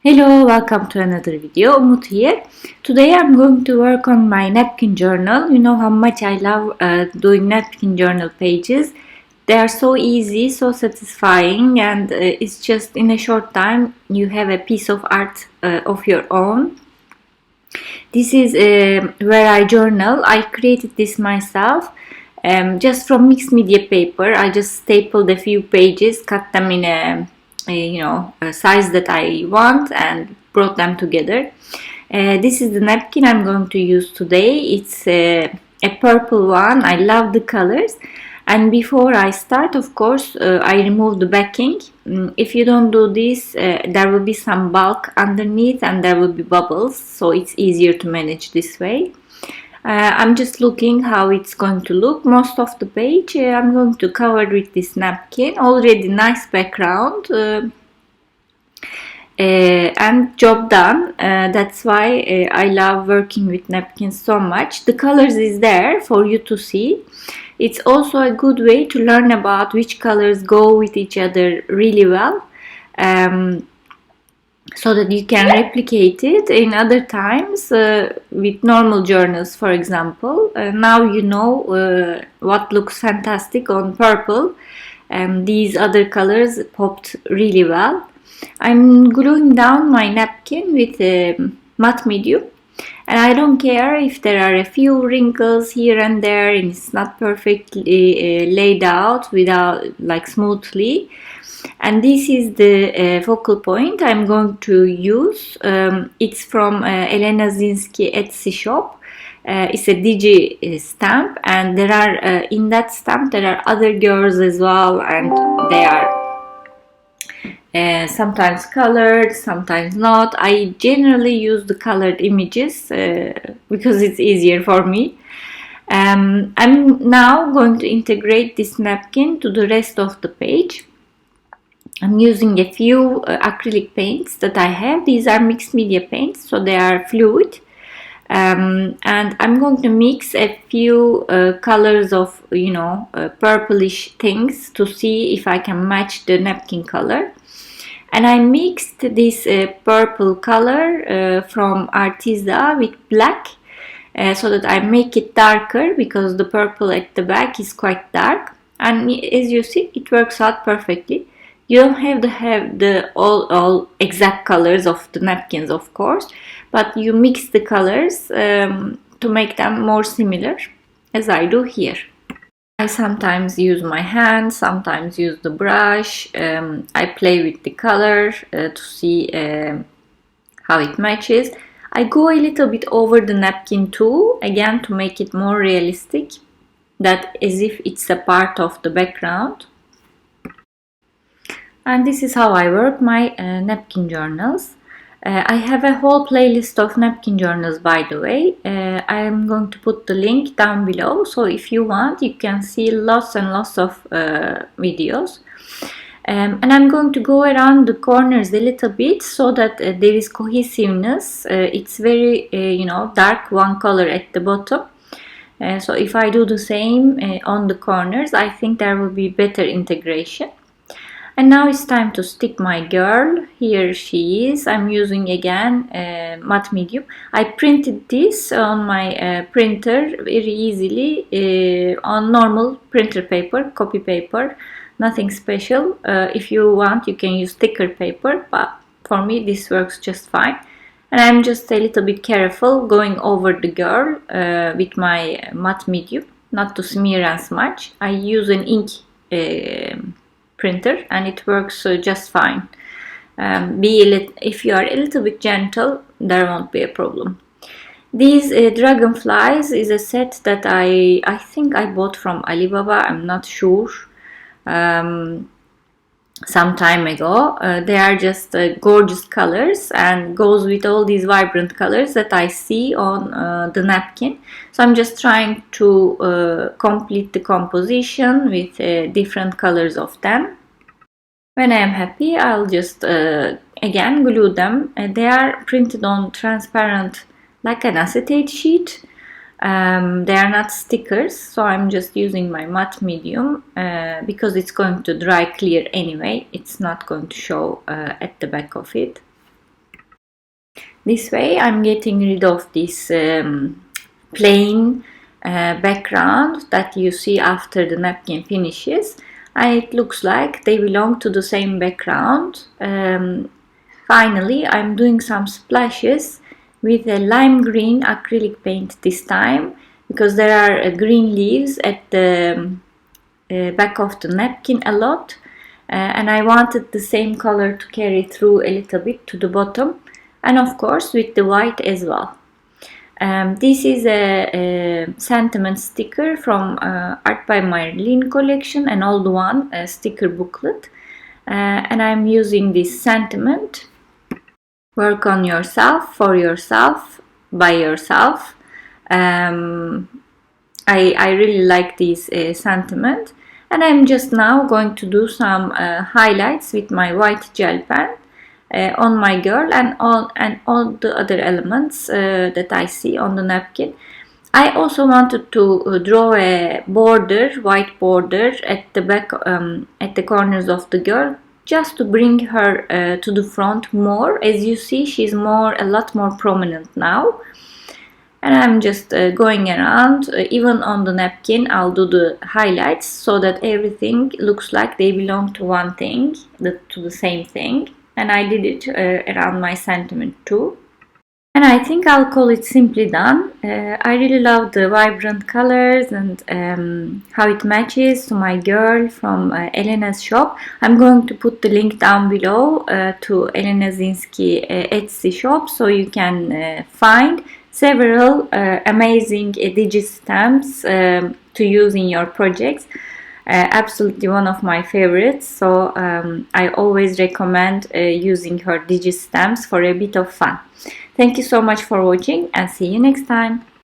Hello, welcome to another video. Umut here. Today I'm going to work on my napkin journal. You know how much I love doing napkin journal pages. They are so easy, so satisfying, and it's just in a short time you have a piece of art of your own. This is where I journal. I created this myself just from mixed media paper. I just stapled a few pages, cut them in a size that I want, and brought them together. This is the napkin I'm going to use today. It's a purple one. I love the colors. And before I start, of course, I remove the backing. If you don't do this, there will be some bulk underneath and there will be bubbles, so it's easier to manage this way. I'm just looking how it's going to look. Most of the page I'm going to cover with this napkin. Already nice background and job done. That's why I love working with napkins so much. The colors is there for you to see. It's also a good way to learn about which colors go with each other really well, so that you can replicate it in other times with normal journals, for example. Now you know what looks fantastic on purple, and these other colors popped really well. I'm gluing down my napkin with a matte medium. And I don't care if there are a few wrinkles here and there and it's not perfectly laid out without like smoothly. And this is the focal point I'm going to use. It's from Elena Zinski Etsy shop. It's a digi stamp, and there are in that stamp there are other girls as well, and they are sometimes colored, sometimes not. I generally use the colored images because it's easier for me. I'm now going to integrate this napkin to the rest of the page. I'm using a few acrylic paints that I have. These are mixed media paints, so they are fluid. And I'm going to mix a few colors of, purplish things to see if I can match the napkin color. And I mixed this purple color from Arteza with black so that I make it darker, because the purple at the back is quite dark. And as you see, it works out perfectly. You don't have to have the all exact colors of the napkins, of course, but you mix the colors to make them more similar, as I do here. I sometimes use my hand, sometimes use the brush. I play with the color to see how it matches. I go a little bit over the napkin too, again to make it more realistic, that as if it's a part of the background. And this is how I work my napkin journals. I have a whole playlist of napkin journals, by the way. I am going to put the link down below, so if you want you can see lots and lots of videos. And I'm going to go around the corners a little bit so that there is cohesiveness. It's very dark one color at the bottom. So if I do the same on the corners, I think there will be better integration. And now it's time to stick my girl. Here she is. I'm using again matte medium. I printed this on my printer very easily on normal printer paper, copy paper, nothing special. If you want you can use thicker paper, but for me this works just fine. And I'm just a little bit careful going over the girl with my matte medium, not to smear and smudge. I use an ink printer and it works just fine. If you are a little bit gentle, there won't be a problem. These dragonflies is a set that I think I bought from Alibaba. I'm not sure. Some time ago. They are just gorgeous colors and goes with all these vibrant colors that I see on the napkin. So I'm just trying to complete the composition with different colors of them. When I am happy, I'll just again glue them. They are printed on transparent, like an acetate sheet. They are not stickers, so I'm just using my matte medium because it's going to dry clear anyway. It's not going to show at the back of it. This way I'm getting rid of this plain background that you see after the napkin finishes. And it looks like they belong to the same background. Finally, I'm doing some splashes with a lime green acrylic paint this time, because there are green leaves at the back of the napkin a lot, and I wanted the same color to carry through a little bit to the bottom, and of course with the white as well. This is a sentiment sticker from Art by Marilyn collection, an old one, a sticker booklet, and I'm using this sentiment: work on yourself, for yourself, by yourself. I really like this sentiment, and I'm just now going to do some highlights with my white gel pen on my girl and all the other elements that I see on the napkin. I also wanted to draw a border, white border at the back, at the corners of the girl, just to bring her to the front more. As you see, she's a lot more prominent now. And I'm just going around, even on the napkin I'll do the highlights so that everything looks like they belong to one thing, to the same thing. And I did it around my sentiment too. And I think I'll call it simply done. I really love the vibrant colors and how it matches to my girl from Elena's shop. I'm going to put the link down below to Elena Zinski Etsy shop, so you can find several amazing digi stamps to use in your projects. Absolutely one of my favorites, so I always recommend using her digi stamps for a bit of fun. Thank you so much for watching, and see you next time.